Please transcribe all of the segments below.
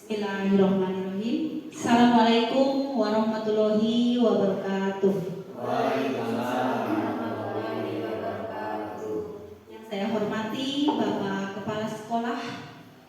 Bismillahirrahmanirrahim. Assalamualaikum warahmatullahi wabarakatuh. Waalaikumsalam warahmatullahi wabarakatuh. Yang saya hormati Bapak Kepala Sekolah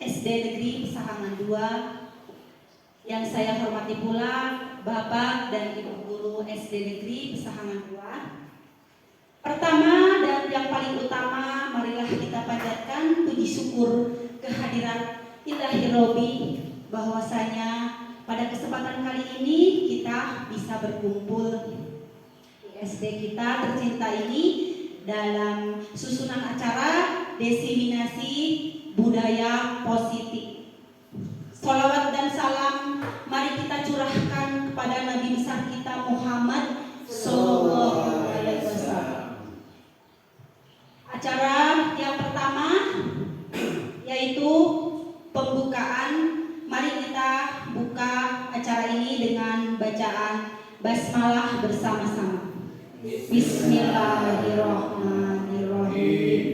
SD Negeri Pesahangan 2. Yang saya hormati pula Bapak dan Ibu Guru SD Negeri Pesahangan 2. Pertama dan yang paling utama, marilah kita panjatkan puji syukur kehadiran Ilahi Robi, bahwasanya pada kesempatan kali ini kita bisa berkumpul di SD kita tercinta ini dalam susunan acara diseminasi budaya positif. Sholawat dan salam mari kita curahkan kepada Nabi besar kita Muhammad Sallallahu Alaihi Wasallam. Acara yang pertama yaitu pembukaan. Mari kita buka acara ini dengan bacaan basmalah bersama-sama. Bismillahirrahmanirrahim.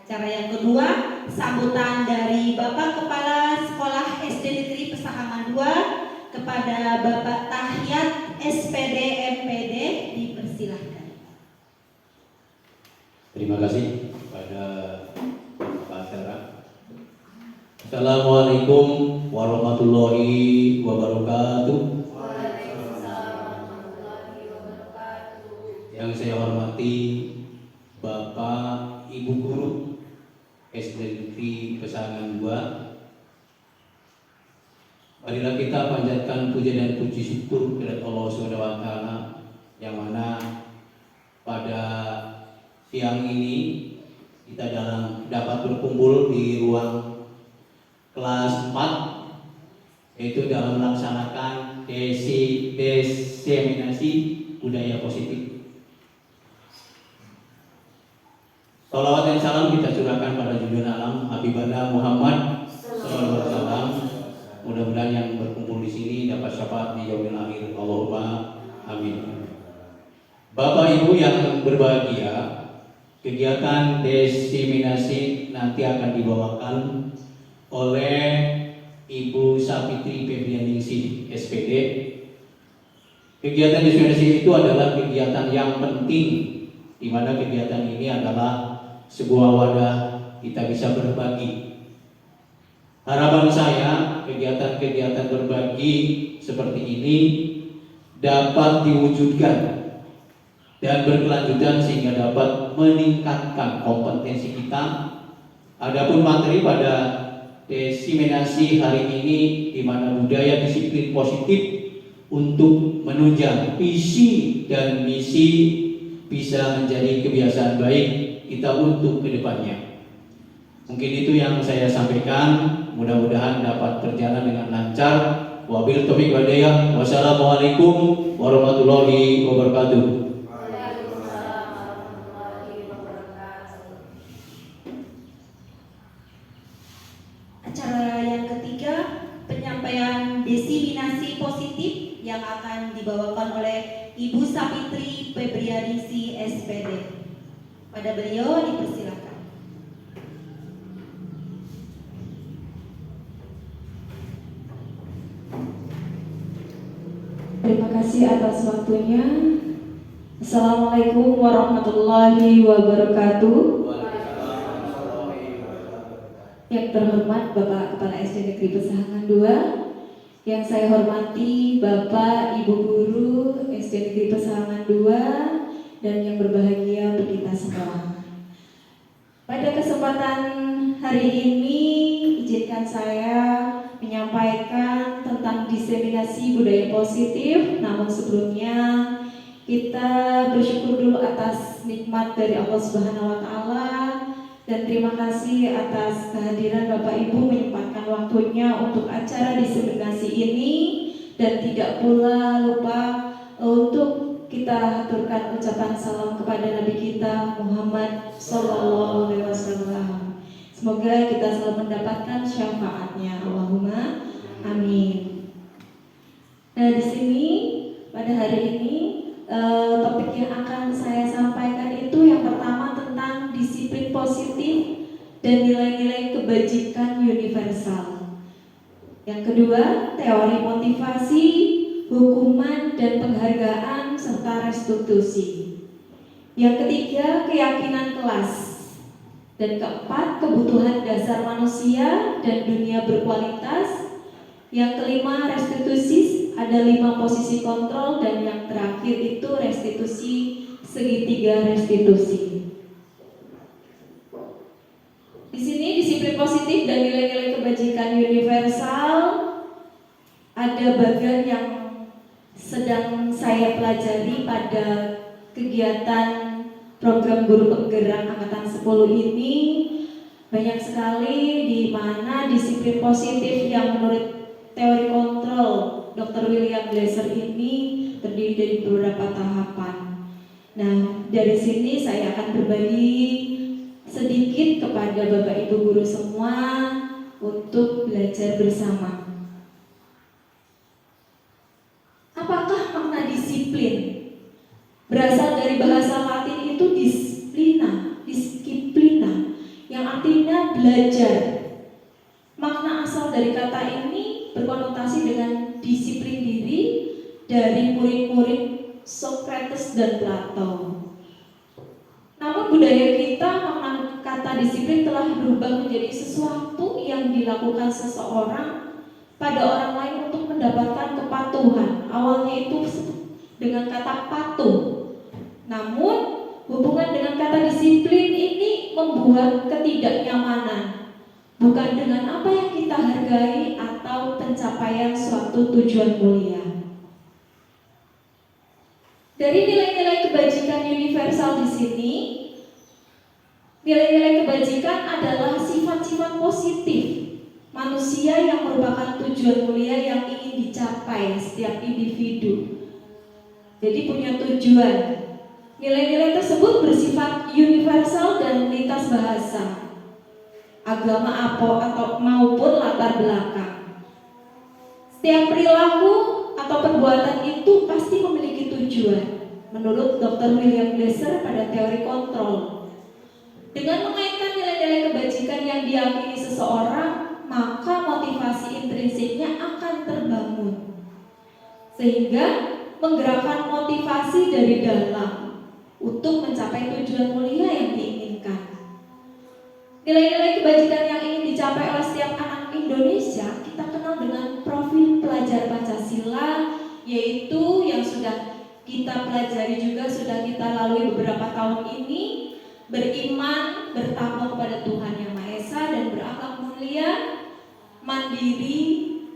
Acara yang kedua, sambutan dari Bapak Kepala Sekolah SD Negeri Pesahangan 2 kepada Bapak Tahiyat SPD MPD, dipersilahkan. Terima kasih kepada Pak Sarah. Assalamualaikum warahmatullahi wabarakatuh. Waalaikumsalam warahmatullahi wabarakatuh. Yang saya hormati Bapak Ibu Guru SD Negeri Pesahangan 2. Marilah kita panjatkan puja dan puji syukur kepada Allah SWT, yang mana pada siang ini kita dapat berkumpul di ruang kelas 4, yaitu dalam melaksanakan diseminasi budaya positif. Salawat dan salam kita curahkan pada junjungan alam Habibana Muhammad sallallahu alaihi wasallam. Mudah-mudahan yang berkumpul di sini dapat syafaat di yaumil akhir. Allahumma amin. Bapak Ibu yang berbahagia, kegiatan diseminasi nanti akan dibawakan oleh Ibu Sapitri Febrianingsih SPD. Kegiatan diseminasi itu adalah kegiatan yang penting, di mana kegiatan ini adalah sebuah wadah kita bisa berbagi. Harapan saya kegiatan-kegiatan berbagi seperti ini dapat diwujudkan dan berkelanjutan sehingga dapat meningkatkan kompetensi kita. Adapun materi pada diseminasi hari ini, di mana budaya disiplin positif untuk menunjang visi dan misi bisa menjadi kebiasaan baik kita untuk kedepannya. Mungkin itu yang saya sampaikan. Mudah-mudahan dapat berjalan dengan lancar. Wabil taufiq wal hidayah. Wassalamualaikum warahmatullahi wabarakatuh. Waalaikumsalam warahmatullahi wabarakatuh. Acara yang ketiga, penyampaian diseminasi positif yang akan dibawakan oleh Ibu Sapitri Febrianingsih SPD. Pada beliau dipersilakan. Terima kasih atas waktunya. Assalamualaikum warahmatullahi wabarakatuh. Yang terhormat Bapak Kepala SD Negeri Pesahangan 2, yang saya hormati Bapak Ibu Guru SD Negeri Pesahangan 2, dan yang berbahagia untuk kita semua. Pada kesempatan hari ini, izinkan saya menyampaikan tentang diseminasi budaya positif. Namun sebelumnya kita bersyukur dulu atas nikmat dari Allah Subhanahu wa Ta'ala, dan terima kasih atas kehadiran Bapak Ibu menyempatkan waktunya untuk acara diseminasi ini, dan tidak pula lupa untuk kita aturkan ucapan salam kepada Nabi kita Muhammad Sallallahu Alaihi Wasallam. Semoga kita selalu mendapatkan syafaatnya. Allahumma amin. Nah, di sini pada hari ini topik yang akan saya sampaikan itu yang pertama tentang disiplin positif dan nilai-nilai kebajikan universal. Yang kedua, teori motivasi, hukuman dan penghargaan serta restitusi. Yang ketiga, keyakinan kelas. Dan keempat, kebutuhan dasar manusia dan dunia berkualitas. Yang kelima, restitusi, ada 5 posisi kontrol, dan yang terakhir itu restitusi, segitiga restitusi. Di sini disiplin positif dan nilai-nilai kebajikan universal ada bagian yang sedang saya pelajari pada kegiatan program guru penggerak angkatan 10 ini. Banyak sekali di mana disiplin positif yang menurut teori kontrol Dr. William Glasser ini terdiri dari beberapa tahapan. Nah, dari sini saya akan berbagi sedikit kepada Bapak Ibu guru semua untuk belajar bersama. Apakah makna disiplin? Berasal dari bahasa Latin itu disiplina, yang artinya belajar. Makna asal dari kata ini berkonotasi dengan disiplin diri dari murid-murid Socrates dan Plato. Namun budaya kita, makna kata disiplin telah berubah menjadi sesuatu yang dilakukan seseorang pada orang lain untuk mendapatkan kepatuhan. Awalnya itu dengan kata patuh. Namun hubungan dengan kata disiplin ini membuat ketidaknyamanan, bukan dengan apa yang kita hargai atau pencapaian suatu tujuan mulia. Dari nilai-nilai kebajikan universal di sini, nilai-nilai kebajikan adalah sifat-sifat positif manusia yang merupakan tujuan mulia yang ingin dicapai setiap individu. Jadi punya tujuan. Nilai-nilai tersebut bersifat universal dan lintas bahasa, agama atau maupun latar belakang. Setiap perilaku atau perbuatan itu pasti memiliki tujuan, menurut Dr. William Glasser pada teori kontrol. Dengan mengaitkan nilai-nilai kebajikan yang diyakini seseorang, maka motivasi intrinsiknya akan terbangun, sehingga menggerakkan motivasi dari dalam untuk mencapai tujuan mulia yang diinginkan. Nilai-nilai kebajikan yang ingin dicapai oleh setiap anak Indonesia kita kenal dengan profil pelajar Pancasila, yaitu yang sudah kita pelajari juga, sudah kita lalui beberapa tahun ini: beriman, bertakwa kepada Tuhan Yang Maha Esa dan berakhlak mulia, mandiri,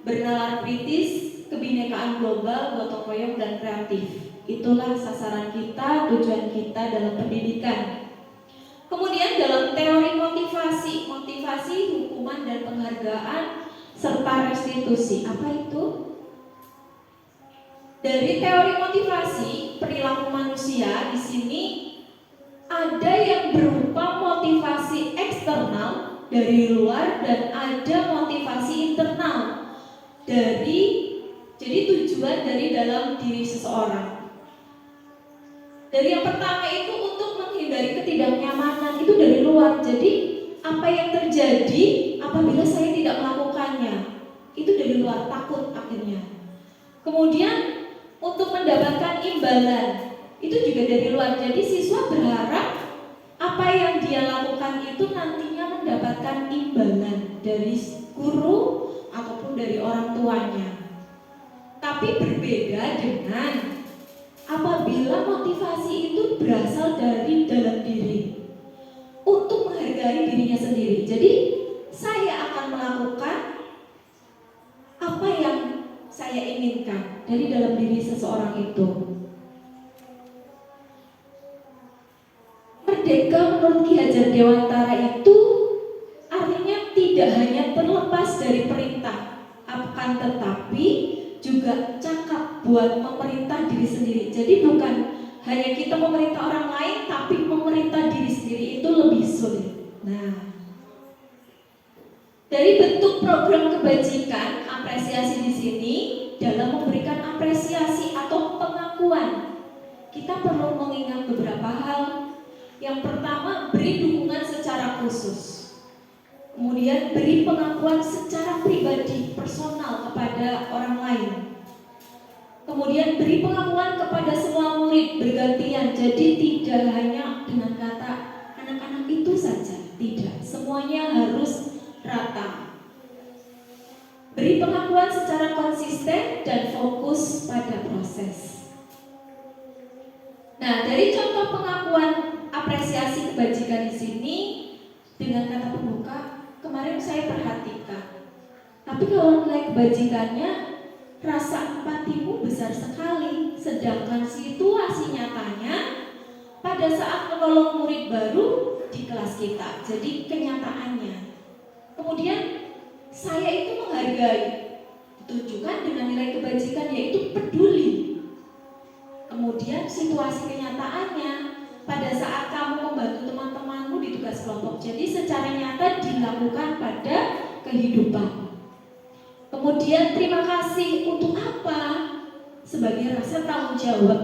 bernalar kritis, kebinekaan global, gotong royong dan kreatif. Itulah sasaran kita, tujuan kita dalam pendidikan. Kemudian dalam teori motivasi, hukuman dan penghargaan serta restitusi. Apa itu? Dari teori motivasi perilaku manusia di sini ada yang berupa motivasi eksternal dari luar dan ada motivasi internal jadi tujuan dari dalam diri seseorang. Dari yang pertama itu untuk menghindari ketidaknyamanan, itu dari luar. Jadi apa yang terjadi apabila saya tidak melakukannya, itu dari luar, takut akhirnya. Kemudian untuk mendapatkan imbalan, itu juga dari luar. Jadi siswa berharap apa yang dia lakukan itu nantinya mendapatkan imbalan dari guru ataupun dari orang tuanya. Tapi berbeda dengan apabila motivasi itu berasal dari dalam diri untuk menghargai dirinya sendiri. Jadi saya akan melakukan apa yang saya inginkan dari dalam diri seseorang itu. Merdeka menurut Ki Hajar Dewantara itu artinya tidak hanya terlepas dari perintah, akan tetapi juga cakap buat memerintah diri sendiri. Jadi bukan hanya kita memerintah orang lain, tapi memerintah diri sendiri itu lebih sulit. Nah, dari bentuk program kebajikan, apresiasi di sini dalam memberikan apresiasi atau pengakuan, kita perlu mengingat beberapa hal. Yang pertama, beri dukungan secara khusus. Kemudian beri pengakuan secara pribadi, personal kepada orang lain. Kemudian beri pengakuan kepada semua murid bergantian. Jadi tidak hanya dengan kata anak-anak itu saja, tidak. Semuanya harus rata. Beri pengakuan secara konsisten dan fokus pada proses. Nah, dari contoh pengakuan apresiasi kebajikan di sini dengan kata pembuka, kemarin saya perhatikan. Tapi kalau nilai kebajikannya, rasa empatimu besar sekali. Sedangkan situasi nyatanya pada saat menolong murid baru di kelas kita. Jadi kenyataannya. Kemudian saya itu menghargai, ditunjukkan dengan nilai kebajikan yaitu peduli. Kemudian situasi kenyataannya pada saat kamu membantu teman-temanmu di tugas kelompok. Jadi secara nyata dilakukan pada kehidupan. Kemudian terima kasih untuk apa? Sebagai rasa tanggung jawab.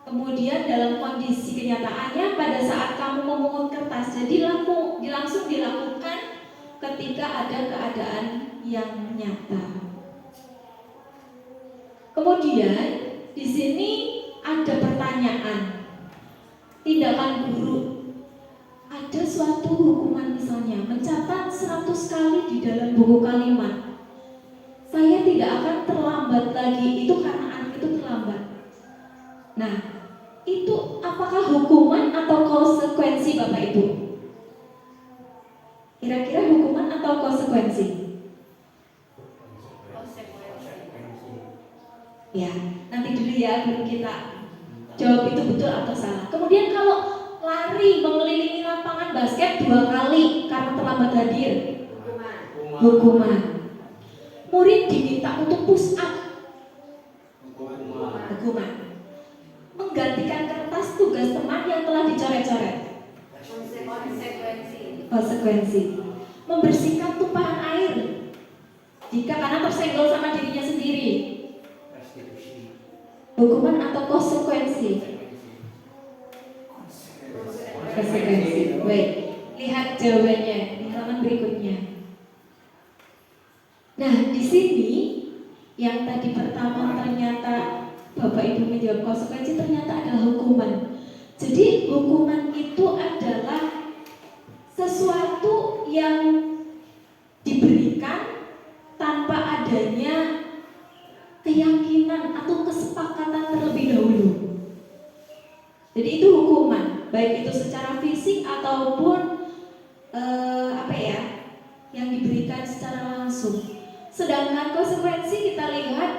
Kemudian dalam kondisi kenyataannya pada saat kamu memungut kertas, jadi langsung dilakukan ketika ada keadaan yang nyata. Kemudian di sini ada pertanyaan. Tindakan buruk. Ada suatu hukuman misalnya mencatat 100 kali di dalam buku kalimat. Saya tidak akan terlambat lagi, itu karena anak itu terlambat. Nah, itu apakah hukuman atau konsekuensi Bapak Ibu? Kira-kira hukuman atau konsekuensi? Ya, nanti dulu ya belum kita jawab itu betul atau salah. Kemudian kalau lari mengelilingi lapangan basket 2 kali karena terlambat hadir, hukuman. Murid diminta untuk push up, hukuman. Menggantikan kertas tugas teman yang telah dicoret-coret, konsekuensi. Membersihkan tumpahan air jika karena tersenggol sama dirinya sendiri, hukuman atau konsekuensi? Konsekuensi. Baik, lihat jawabannya di halaman berikutnya. Nah, di sini yang tadi pertama ternyata Bapak Ibu menjawab konsekuensi, ternyata adalah hukuman. Jadi hukuman itu adalah sesuatu yang diberikan tanpa adanya keyakinan atau kesepakatan terlebih dahulu. Jadi itu hukuman, baik itu secara fisik ataupun yang diberikan secara langsung. Sedangkan konsekuensi kita lihat,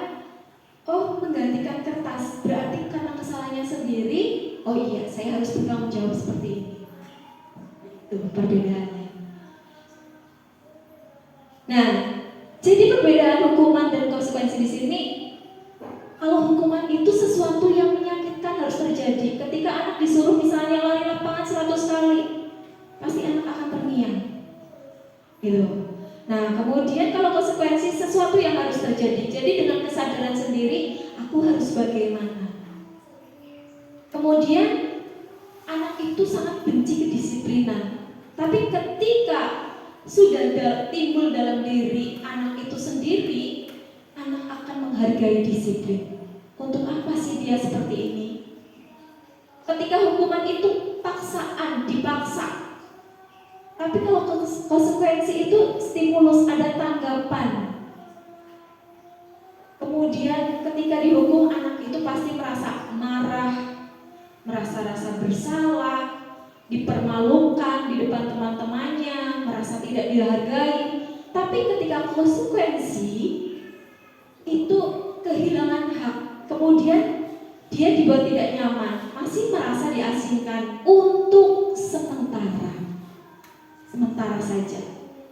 menggantikan kertas berarti karena kesalahannya sendiri. Oh iya, saya harus bertanggung jawab seperti ini. Itu perbedaannya. Nah, jadi perbedaan hukuman dan konsekuensi di sini. Kalau hukuman itu sesuatu yang menyakitkan harus terjadi. Ketika anak disuruh misalnya lari lapangan 100 kali, pasti anak akan terngiang. Gitu. Nah, kemudian kalau konsekuensi sesuatu yang harus terjadi. Jadi dengan kesadaran sendiri, aku harus bagaimana. Kemudian anak itu sangat benci kedisiplinan. Tapi ketika sudah timbul dalam diri anak itu sendiri, anak akan menghargai disiplin. Untuk apa sih dia seperti ini? Ketika hukuman itu paksaan, dipaksa. Tapi kalau konsekuensi itu stimulus, ada tanggapan. Kemudian ketika dihukum, anak itu pasti merasa marah, merasa rasa bersalah, dipermalukan di depan teman-temannya, merasa tidak dihargai. Tapi ketika konsekuensi itu kehilangan hak, kemudian dia dibuat tidak nyaman, masih merasa diasingkan untuk sementara saja.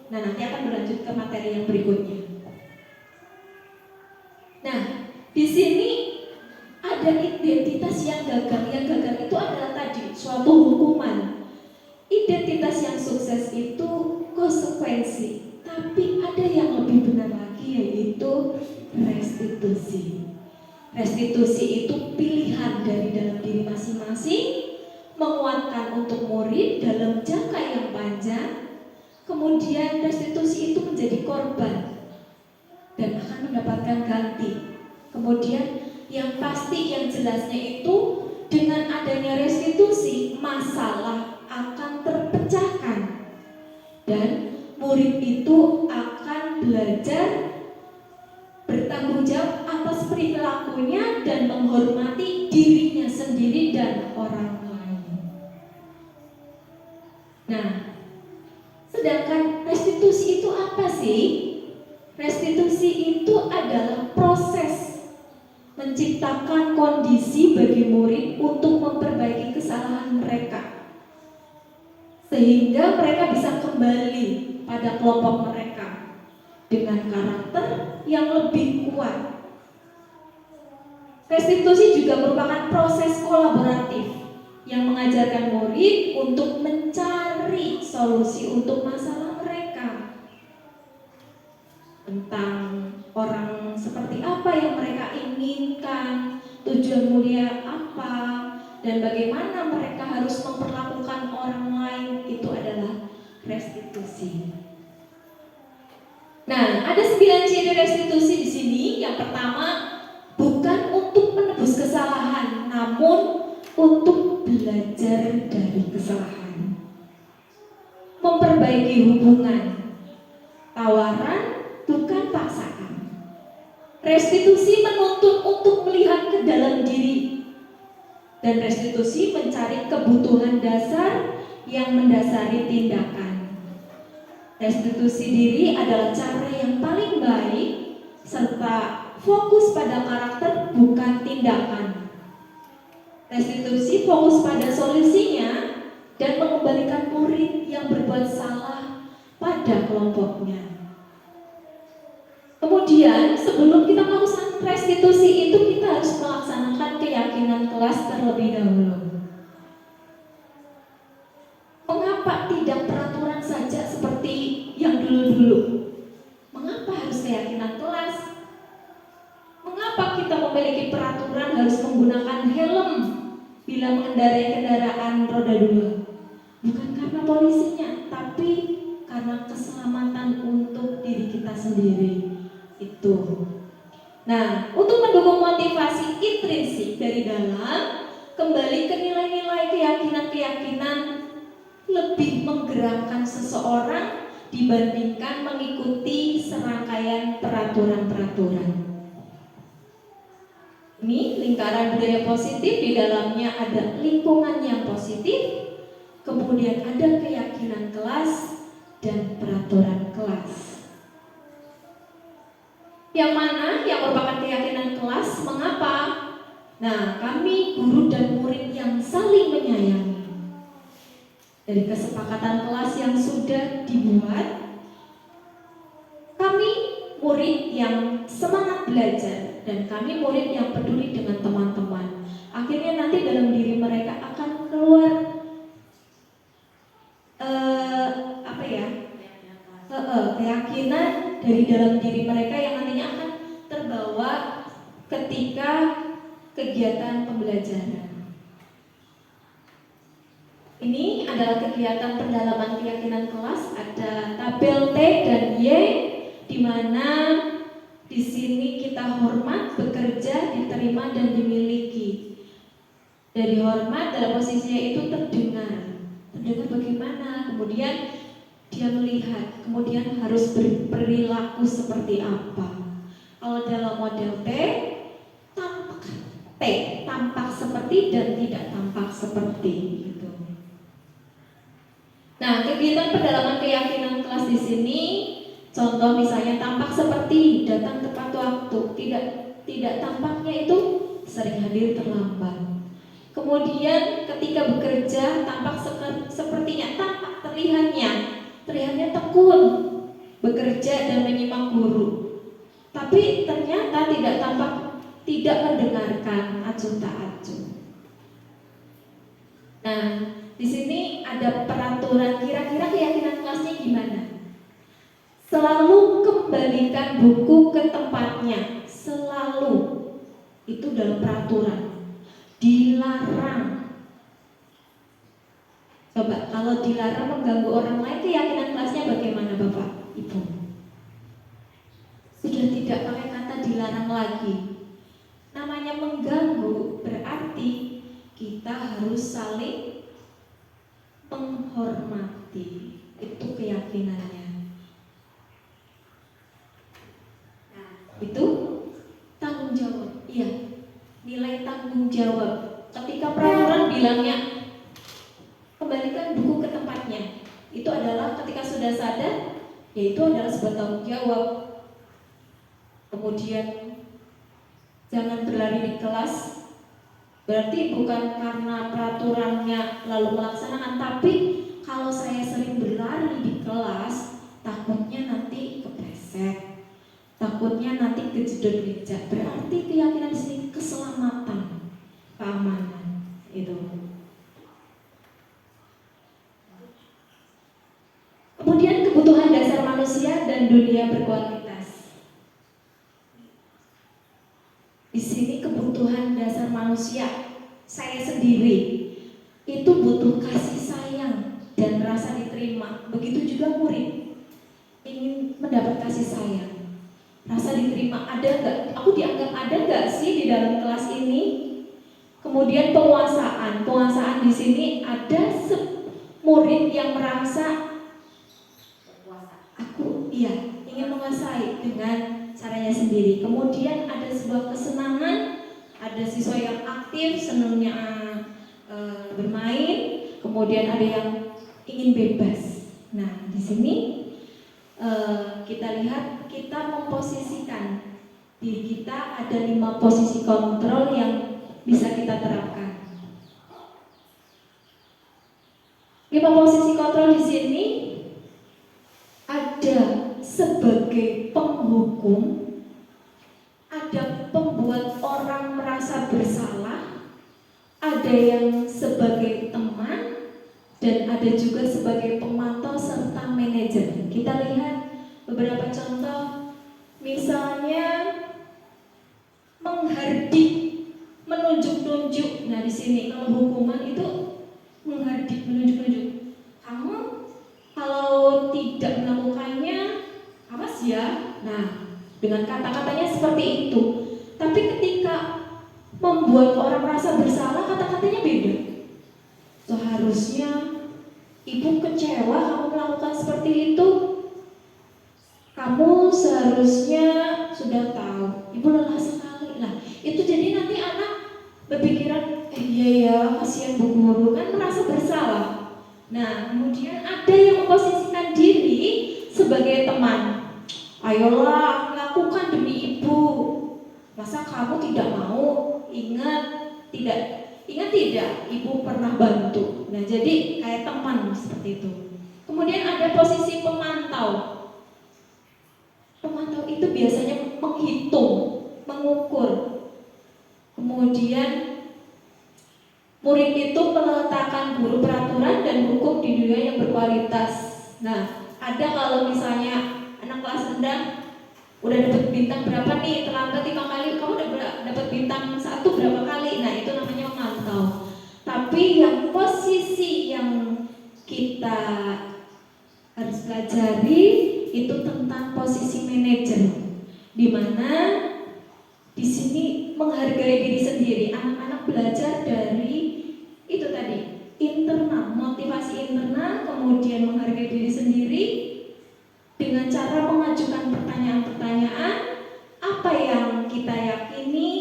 Nah, nanti akan berlanjut ke materi yang berikutnya. Nah, di sini ada identitas yang gagal. Yang gagal itu adalah tadi suatu hukuman. Identitas yang sukses itu konsekuensi. Tapi ada yang lebih benar lagi, yaitu restitusi. Restitusi itu pilihan dari dalam diri masing-masing, menguatkan untuk murid dalam jangka yang panjang, kemudian restitusi itu menjadi korban dan akan mendapatkan ganti. Kemudian yang pasti, yang jelasnya itu dengan adanya restitusi masalah akan terpecahkan dan murid itu akan belajar bertanggung jawab atas perilakunya dan menghormati dirinya sendiri dan orang lain. Nah, sedangkan restitusi itu apa sih? Restitusi itu adalah proses menciptakan kondisi bagi murid untuk memperbaiki kesalahan mereka, sehingga mereka bisa kembali pada kelompok mereka dengan karakter yang lebih kuat. Restitusi juga merupakan proses kolaboratif yang mengajarkan murid untuk mencari solusi untuk masalah mereka, tentang orang seperti apa yang mereka inginkan, tujuan mulia apa, dan bagaimana mereka harus memperlakukan orang lain. Itu adalah restitusi. Nah, ada 9 ciri restitusi di sini. Yang pertama, bukan untuk menebus kesalahan, namun untuk belajar dari kesalahan. Memperbaiki hubungan, tawaran bukan paksaan. Restitusi menuntut untuk melihat ke dalam diri, dan restitusi mencari kebutuhan dasar yang mendasari tindakan. Restitusi diri adalah cara yang paling baik serta fokus pada karakter bukan tindakan. Restitusi fokus pada solusinya dan mengembalikan murid yang berbuat salah pada kelompoknya. Kemudian sebelum kita melakukan restitusi itu, kita harus melaksanakan keyakinan kelas terlebih dahulu. Mengapa tidak peraturan saja seperti yang dulu-dulu? Mengapa harus keyakinan kelas? Mengapa kita memiliki peraturan harus menggunakan helm bila mengendarai kendaraan roda 2? Bukan karena polisinya, tapi karena keselamatan untuk diri kita sendiri. Itu. Nah, untuk mendukung motivasi intrinsik dari dalam, kembali ke nilai-nilai keyakinan-keyakinan lebih menggerakkan seseorang dibandingkan mengikuti serangkaian peraturan-peraturan. Ini lingkaran budaya positif, di dalamnya ada lingkungan yang positif, kemudian ada keyakinan kelas dan peraturan kelas. Yang mana yang merupakan keyakinan kelas? Mengapa? Nah, kami guru dan murid yang saling menyayangi. Dari kesepakatan kelas yang sudah dibuat, kami murid yang semangat belajar dan kami murid yang peduli dengan teman-teman. Akhirnya nanti dalam diri mereka akan keluar keyakinan dari dalam diri mereka yang nantinya akan terbawa ketika kegiatan pembelajaran. Ini adalah kegiatan pendalaman keyakinan kelas. Ada tabel T dan Y, di mana di sini kita hormat, bekerja, diterima dan dimiliki. Dari hormat dalam posisinya itu terdengar. Terdengar bagaimana? Kemudian dia melihat, kemudian harus berperilaku seperti apa. Kalau dalam model T, tampak seperti dan tidak tampak seperti gitu. Nah, kegiatan pendalaman keyakinan kelas di sini, contoh misalnya tampak seperti datang tepat waktu, tidak tampaknya itu sering hadir terlambat. Kemudian ketika bekerja tampak sepertinya, tampak terlihatnya tekun bekerja dan menyimak guru, tapi ternyata tidak mendengarkan acuh tak acuh. Nah, di sini ada peraturan, kira-kira keyakinan kelasnya gimana? Selalu kembalikan buku ke tempatnya, selalu. Itu dalam peraturan. Dilarang. Coba kalau dilarang mengganggu orang lain, keyakinan kelasnya bagaimana Bapak Ibu? Sudah tidak pakai kata dilarang lagi. Namanya mengganggu berarti kita harus saling menghormati. Itu keyakinannya. Nah, itu tanggung jawab. Iya, nilai tanggung jawab. Ketika peraturan bilangnya kembalikan buku ke tempatnya, itu adalah ketika sudah sadar, yaitu adalah sebuah tanggung jawab. Kemudian jangan berlari di kelas, berarti bukan karena peraturannya lalu melaksanakan, tapi kalau saya sering berlari di kelas, takutnya nanti kepleset, takutnya nanti kejedot meja. Berarti keyakinan di sini keselamatan, keamanan itu. Kemudian kebutuhan dasar manusia dan dunia berkualitas. Di sini kebutuhan dasar manusia, saya sendiri itu butuh kasih sayang dan rasa diterima. Begitu juga murid ingin mendapat kasih sayang, rasa diterima. Ada nggak? Aku dianggap ada nggak sih di dalam kelas ini? Kemudian penguasaan di sini ada murid yang merasa aku ingin menguasai dengan caranya sendiri. Kemudian ada sebuah kesenangan, ada siswa yang aktif, senangnya bermain. Kemudian ada yang ingin bebas. Nah, di sini kita lihat, kita memposisikan diri kita, ada 5 posisi kontrol yang bisa kita terapkan. 5 posisi kontrol di sini ada sebagai penghukum, ada pembuat orang merasa bersalah, ada yang sebagai teman, dan ada juga sebagai pemantau serta manajer. Kita lihat beberapa contoh, misalnya menghardik, menunjuk-nunjuk. Nah, di sini kalau hukuman itu menghardik, menunjuk-nunjuk. Kamu kalau tidak melakukannya, awas ya. Nah, dengan kata-katanya seperti itu. Tapi ketika membuat orang merasa bersalah, kata-katanya beda. Seharusnya ibu kecewa kamu melakukan seperti itu. Kamu seharusnya sudah tahu, ibu lelah sekali. Nah, itu jadi nanti anak berpikiran, iya ya, kasihan bu guru, kan merasa bersalah. Nah, kemudian ada yang memposisikan diri sebagai teman. Ayolah, lakukan demi ibu. Masa kamu tidak mau? Ingat tidak, ibu pernah bantu. Nah, jadi kayak teman seperti itu. Kemudian ada posisi pemantau. Pemantau itu biasanya menghitung, mengukur. Kemudian murid itu meletakkan guru peraturan dan hukum di dunia yang berkualitas. Nah, ada kalau misalnya anak kelas rendah udah dapat bintang berapa nih, terlambat 5 kali, kamu udah dapat bintang 1 berapa kali. Nah, itu namanya memantau. Tapi yang posisi yang kita harus pelajari itu tentang posisi manajer, di mana di sini menghargai diri sendiri. Anak-anak belajar dari itu tadi, internal, motivasi internal, kemudian menghargai diri sendiri dengan cara mengajukan pertanyaan-pertanyaan apa yang kita yakini,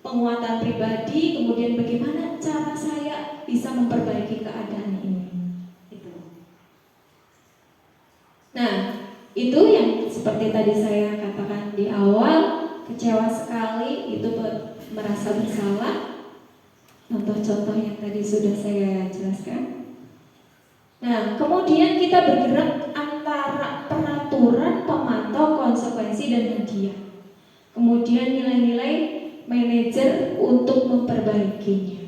penguatan pribadi, kemudian bagaimana cara saya bisa memperbaiki keadaan ini. Nah, itu yang seperti tadi saya katakan di awal, kecewa sekali, itu merasa bersalah. Contoh-contoh yang tadi sudah saya jelaskan. Nah, kemudian kita bergerak antara peraturan, pemantau, konsekuensi, dan hadiah. Kemudian nilai-nilai manajer untuk memperbaikinya.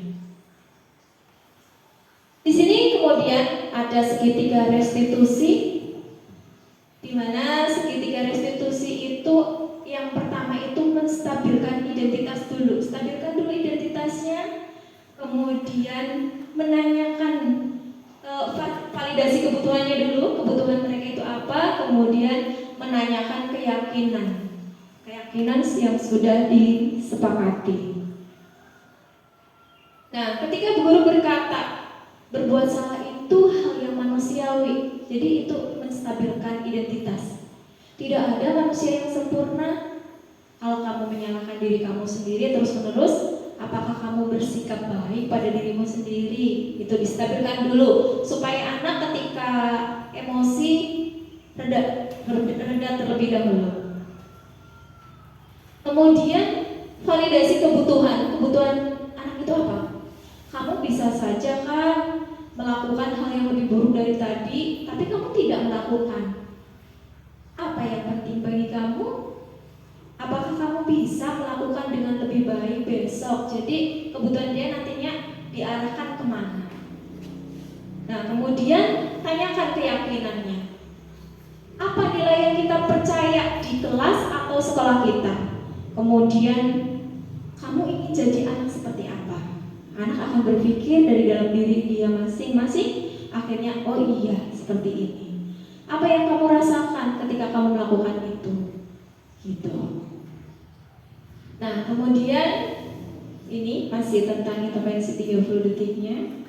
Di sini kemudian ada segitiga restitusi, di mana segitiga restitusi itu yang pertama itu menstabilkan identitas dulu. Stabilkan dulu identitasnya, kemudian menanyakan validasi kebutuhannya dulu, kebutuhan mereka itu apa, kemudian menanyakan keyakinan yang sudah disepakati. Nah, ketika guru berkata berbuat salah itu hal yang manusiawi, jadi itu menstabilkan identitas. Tidak ada manusia yang sempurna. Kalau kamu menyalahkan diri kamu sendiri terus-menerus, apakah kamu bersikap baik pada dirimu sendiri? Itu distabilkan dulu supaya anak ketika emosi reda terlebih dahulu. Kemudian validasi kebutuhan anak itu apa? Kamu bisa saja kan melakukan hal yang lebih buruk dari tadi, tapi kamu tidak melakukan. Apa yang penting bagi kamu? Apakah kamu bisa melakukan dengan lebih baik besok? Jadi kebutuhan dia nantinya diarahkan kemana? Nah, kemudian tanyakan keyakinannya. Apa nilai yang kita percaya di kelas atau sekolah kita? Kemudian kamu ingin jadi anak seperti apa? Anak akan berpikir dari dalam diri dia masing-masing. Akhirnya, oh iya, seperti ini. Apa yang kamu rasakan ketika kamu melakukan itu? Gitu. Nah, kemudian ini masih tentang intervensi 30 detiknya.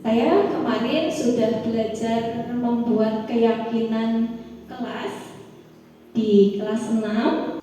Saya kemarin sudah belajar membuat keyakinan kelas di kelas 6.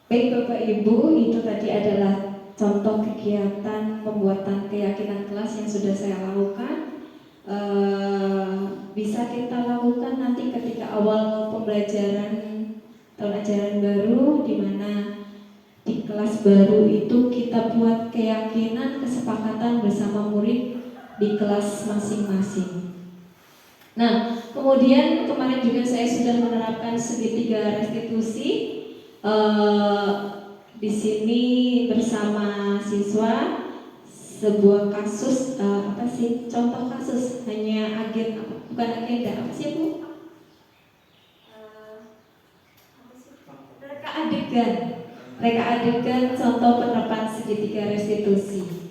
Baik Bapak Ibu, itu tadi adalah contoh kegiatan pembuatan keyakinan kelas yang sudah saya lakukan. Bisa kita lakukan nanti ketika awal pembelajaran tahun ajaran baru, di mana di kelas baru itu kita buat keyakinan kesepakatan bersama murid di kelas masing-masing. Nah, kemudian kemarin juga saya sudah menerapkan segitiga restitusi. Di sini bersama siswa sebuah kasus apa sih, contoh kasus, hanya bukan agenda, apa sih Bu? Reka adegan contoh penerapan segitiga restitusi.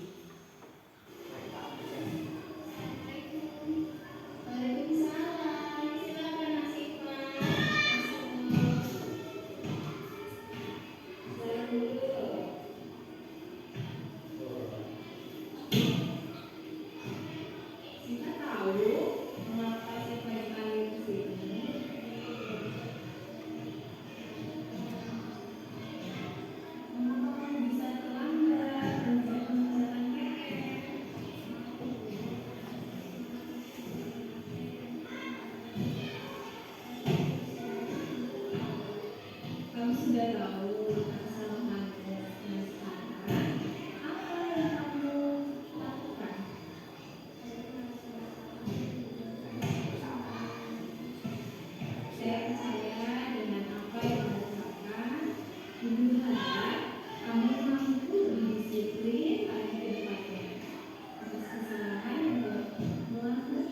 Kamu sudah tahu kesalahan yang sekarang, apa yang kamu lakukan? Saya percaya dengan apa yang kamu lakukan. Ibu harap kamu mampu berdisiplin pada kedepannya atas kesalahan yang melakukan.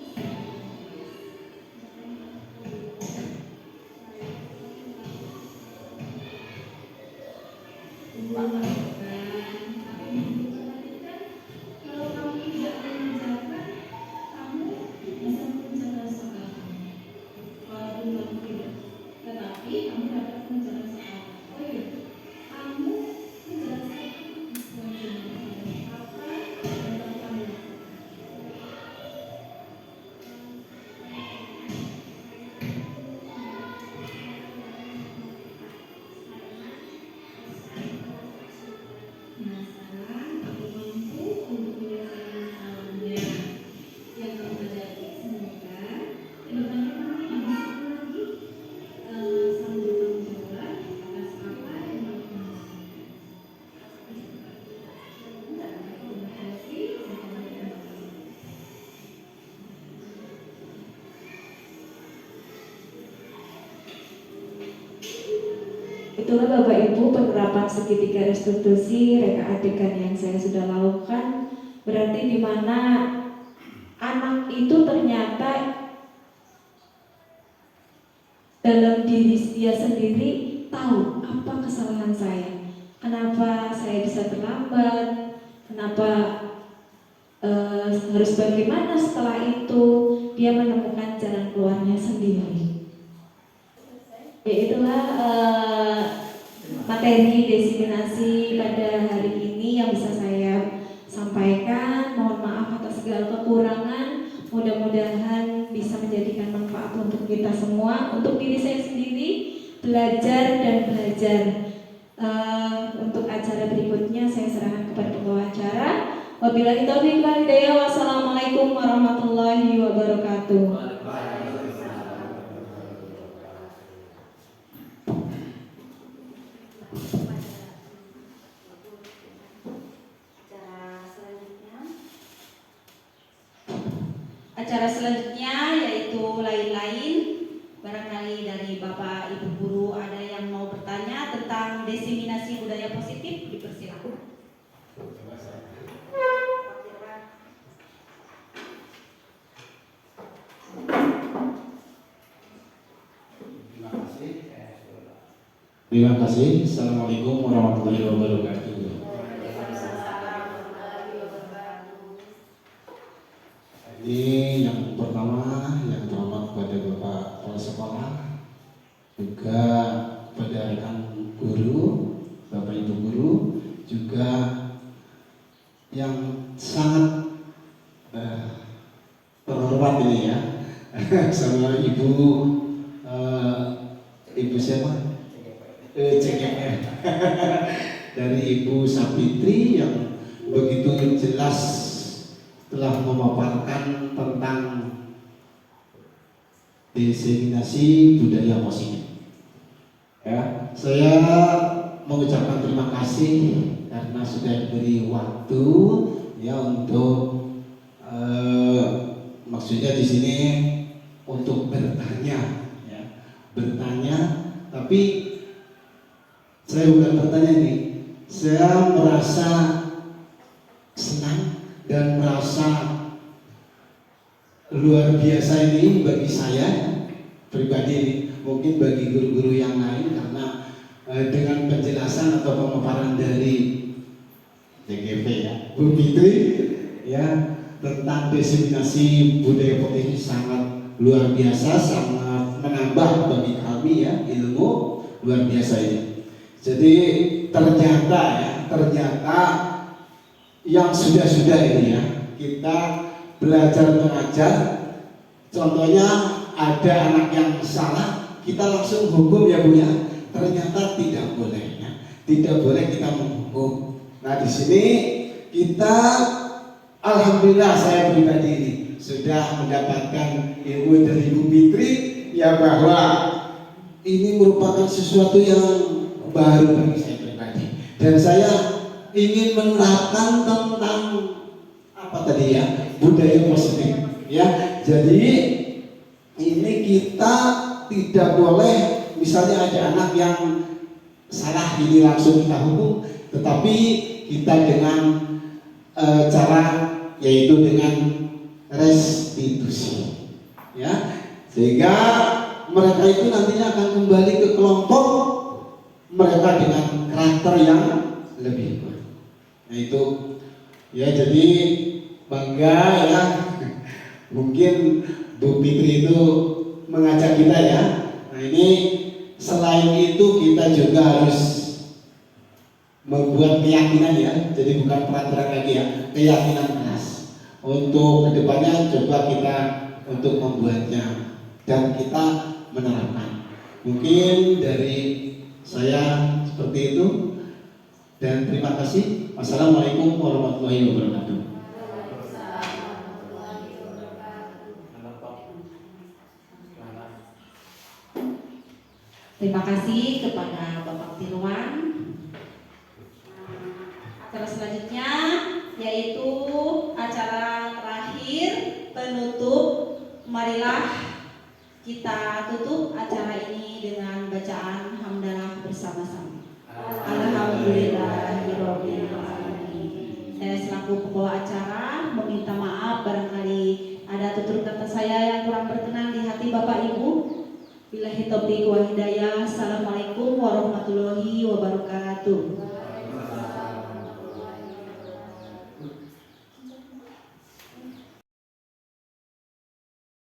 Kalau kamu tidak mengerjakan, kamu bisa mengerjakan soal. Walaupun kamu tidak, tetapi kamu dapat mengerjakan soal. Oh iya, kamu menjelaskan apa yang telah kamu lakukan. Nah, sekarang aku mampu untuk menyelesaikan masalahnya yang kamu hadapi. Semoga kedepannya kamu lebih lagi sambil tanggung jawab atas apa yang kamu lakukan. Terima kasih. Itulah Bapak Ibu penerapan segitiga restitusi reka adegan yang saya sudah lakukan. Berarti di mana anak itu ternyata dalam diri dia sendiri tahu apa kesalahan saya, kenapa saya bisa terlambat, kenapa harus bagaimana. Setelah itu dia menemukan jalan keluarnya sendiri. Yaitulah materi desiminasi pada hari ini yang bisa saya sampaikan. Mohon maaf atas segala kekurangan. Mudah-mudahan bisa menjadikan manfaat untuk kita semua, untuk diri saya sendiri, belajar dan belajar. Untuk acara berikutnya saya serahkan kepada pembawa acara. Wabillahi taufiq wal hidayah. Wassalamualaikum warahmatullahi wabarakatuh. Acara selanjutnya yaitu lain-lain. Barangkali dari Bapak Ibu Guru ada yang mau bertanya tentang desiminasi budaya positif, dipersilakan. Terima kasih. Assalamualaikum warahmatullahi wabarakatuh. Ini yang pertama, yang terhormat pada Bapak Kepala Sekolah, juga pada rekan guru, Bapak Ibu guru, juga yang sangat terhormat ini ya, sama Ibu Ibu siapa? CGR. dari Ibu Sapitri yang begitu jelas telah memaparkan tentang diseminasi budaya positif. Ya, saya mengucapkan terima kasih karena sudah diberi waktu ya untuk maksudnya di sini untuk bertanya, ya, bertanya. Tapi saya bukan bertanya nih, saya merasa senang dan merasa luar biasa ini bagi saya pribadi ini, mungkin bagi guru-guru yang lain karena dengan penjelasan atau pemaparan dari DGV ya, Bu Fitri ya tentang diseminasi budaya positif sangat luar biasa, sangat menambah bagi kami ya ilmu luar biasa ini. Jadi ternyata yang sudah-sudah ini ya kita belajar mengajar, contohnya ada anak yang salah kita langsung hukum ya Bu ya, ternyata tidak boleh ya, tidak boleh kita menghukum. Nah di sini kita alhamdulillah saya pribadi ini sudah mendapatkan ilmu dari Bu Fitri ya bahwa ini merupakan sesuatu yang baru bagi saya pribadi dan saya ingin menerapkan tentang apa tadi ya budaya positif ya. Jadi ini kita tidak boleh misalnya ada anak yang salah ini langsung kita hukum, tetapi kita dengan cara yaitu dengan restitusi ya, sehingga mereka itu nantinya akan kembali ke kelompok mereka dengan karakter yang lebih baik. Nah itu ya, jadi bangga ya mungkin Bu Fitri itu mengajak kita ya. Nah ini selain itu kita juga harus membuat keyakinan ya, jadi bukan peraturan lagi ya, keyakinan keras untuk kedepannya coba kita untuk membuatnya dan kita menerapkan. Mungkin dari saya seperti itu dan terima kasih. Wassalamualaikum warahmatullahi wabarakatuh. Terima kasih kepada Bapak Tirwan. Acara selanjutnya yaitu acara terakhir penutup. Marilah kita tutup acara ini dengan bacaan hamdalah bersama-sama. Alhamdulillahirobbil alamin. Saya selaku pembawa acara meminta maaf barangkali ada tutur kata saya yang kurang berkenan di hati Bapak Ibu. Billahi taufiq wal hidayah. Assalamualaikum warahmatullahi wabarakatuh.